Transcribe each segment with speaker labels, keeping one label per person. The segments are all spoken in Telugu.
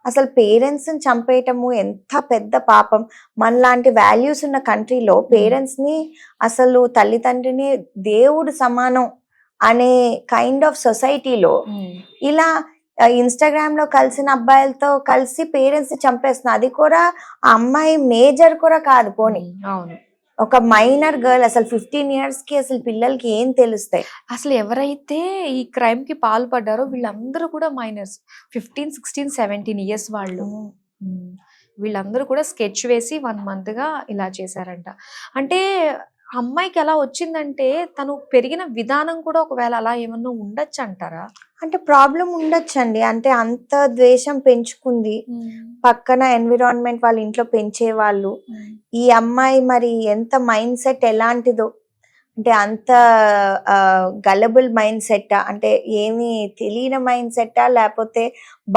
Speaker 1: అసలు పేరెంట్స్ ని చంపేయటము ఎంత పెద్ద పాపం. మనలాంటి వాల్యూస్ ఉన్న కంట్రీలో పేరెంట్స్ ని అసలు తల్లిదండ్రిని దేవుడు సమానం అనే కైండ్ ఆఫ్ సొసైటీలో ఇలా ఇన్స్టాగ్రామ్ లో కలిసిన అబ్బాయిలతో కలిసి పేరెంట్స్ ని చంపేస్తున్నారు. అది కూడా ఆ అమ్మాయి మేజర్ కూడా కాదు, పోనీ
Speaker 2: అవును,
Speaker 1: ఒక మైనర్ గర్ల్. అసలు 15 years కి అసలు పిల్లలకి ఏం తెలుస్తాయి?
Speaker 2: అసలు ఎవరైతే ఈ క్రైమ్ కి పాల్పడ్డారో వీళ్ళందరూ కూడా మైనర్స్, 15, 16, 17 ఇయర్స్ వాళ్ళు. వీళ్ళందరూ కూడా స్కెచ్ వేసి 1 month గా ఇలా చేశారంట. అంటే అమ్మాయికి ఎలా వచ్చిందంటే తను పెరిగిన విధానం కూడా ఒకవేళ అలా ఏమన్నా ఉండొచ్చు అంటారా?
Speaker 1: అంటే ప్రాబ్లం ఉండొచ్చండి. అంటే అంత ద్వేషం పెంచుకుంది, పక్కన ఎన్విరాన్మెంట్ వాళ్ళ ఇంట్లో పెంచేవాళ్ళు. ఈ అమ్మాయి మరి ఎంత మైండ్ సెట్ ఎలాంటిదో, అంటే అంత గలబుల్ మైండ్ సెట్, అంటే ఏమి తెలియని మైండ్ సెట్టా లేకపోతే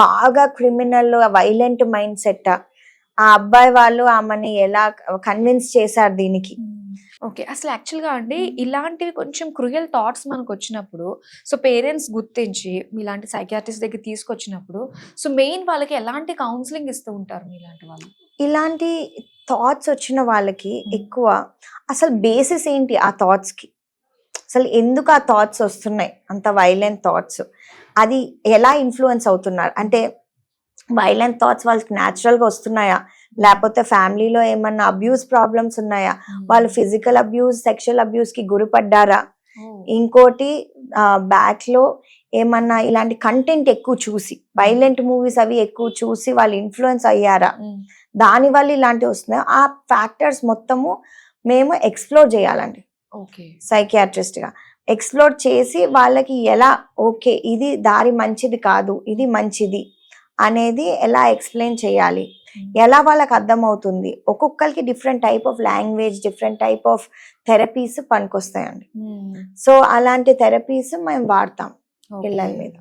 Speaker 1: బాగా క్రిమినల్ వైలెంట్ మైండ్ సెట్టా? ఆ అబ్బాయి వాళ్ళు ఆమెని ఎలా కన్విన్స్ చేశారు దీనికి?
Speaker 2: ఓకే, అసలు యాక్చువల్గా అండి ఇలాంటివి కొంచెం క్రూయల్ థాట్స్ మనకు వచ్చినప్పుడు, సో పేరెంట్స్ గుర్తించి ఇలాంటి సైకియాట్రిస్ట్ దగ్గర తీసుకొచ్చినప్పుడు, సో మెయిన్ వాళ్ళకి ఎలాంటి కౌన్సిలింగ్ ఇస్తూ ఉంటారు మీలాంటి వాళ్ళు?
Speaker 1: ఇలాంటి థాట్స్ వచ్చిన వాళ్ళకి ఎక్కువ అసలు బేసిస్ ఏంటి ఆ థాట్స్ కి, అసలు ఎందుకు ఆ థాట్స్ వస్తున్నాయి, అంత వైలెంట్ థాట్స్, అది ఎలా ఇన్ఫ్లుయెన్స్ అవుతున్నారు? అంటే వైలెంట్ థాట్స్ వాళ్ళకి న్యాచురల్ గా వస్తున్నాయా, లేకపోతే ఫ్యామిలీలో ఏమన్నా అబ్యూస్ ప్రాబ్లమ్స్ ఉన్నాయా, వాళ్ళు ఫిజికల్ అబ్యూస్, సెక్షువల్ అబ్యూస్ కి గురిపడ్డారా, ఇంకోటి బ్యాక్ లో ఏమన్నా ఇలాంటి కంటెంట్ ఎక్కువ చూసి, వైలెంట్ మూవీస్ అవి ఎక్కువ చూసి వాళ్ళు ఇన్ఫ్లుయెన్స్ అయ్యారా, దాని వల్ల ఇలాంటివి వస్తున్నాయి. ఆ ఫ్యాక్టర్స్ మొత్తము మేము ఎక్స్ప్లోర్ చేయాలండి సైకియాట్రిస్ట్ గా. ఎక్స్ప్లోర్ చేసి వాళ్ళకి ఎలా ఓకే ఇది దారి మంచిది కాదు, ఇది మంచిది అనేది ఎలా ఎక్స్ప్లెయిన్ చేయాలి, ఎలా వాళ్ళకి అర్థమవుతుంది. ఒక్కొక్కరికి different type of language, different type of therapies పనికొస్తాయండి. సో అలాంటి థెరపీస్ మేము వాడతాం పిల్లల మీద.